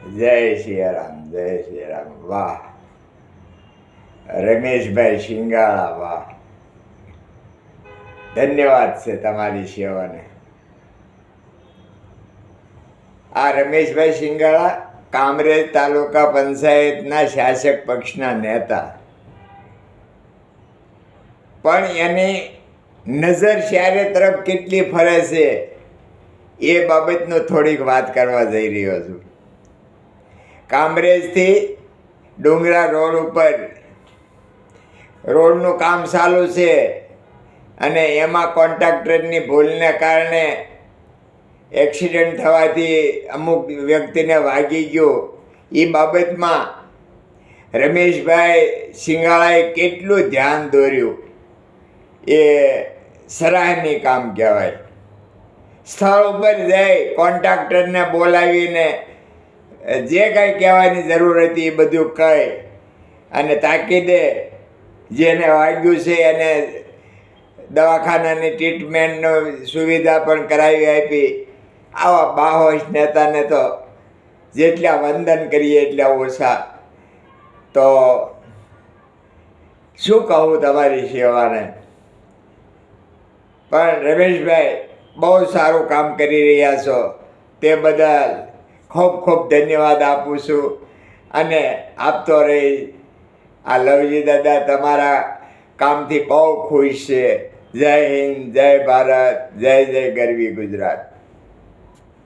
જય સિયારામ, જય સિયારામ. વાહ, રમેશભાઈ શિંગાળા, વાહ, ધન્યવાદ છે તમારી સેવાને. આ રમેશભાઈ શિંગાળા કામરેજ તાલુકા પંચાયતના શાસક પક્ષના નેતા, પણ એની નજર શહેર તરફ કેટલી ફરે છે એ બાબતનો થોડીક વાત કરવા જઈ રહ્યો છું. કામરેજથી ડુંગરા રોડ ઉપર રોડનું કામ ચાલુ છે અને એમાં કોન્ટ્રાક્ટરની ભૂલને કારણે એક્સિડન્ટ થવાથી અમુક વ્યક્તિને વાગી ગયો. એ બાબતમાં રમેશભાઈ શિંગાળાએ કેટલું ધ્યાન દોર્યું એ સરાહનીય કામ કહેવાય. સ્થળ ઉપર જઈ કોન્ટ્રાક્ટરને બોલાવીને જે કાંઈ કહેવાની જરૂર હતી એ બધું કહી અને તાકીદે જેને વાગ્યું છે એને દવાખાનાની ટ્રીટમેન્ટની સુવિધા પણ કરાવી આપી. આવા બાહોશ નેતાને તો જેટલા વંદન કરીએ એટલા ઓછા. તો શું કહું તમારી સેવાને. પણ રમેશભાઈ બહુ સારું કામ કરી રહ્યા છો, તે બદલ ખૂબ ખૂબ ધન્યવાદ આપું છું અને આપતો રહી. આ લવજી દાદા તમારા કામથી બહુ ખુશ છે. જય હિન્દ, જય ભારત, જય જય ગરવી ગુજરાત.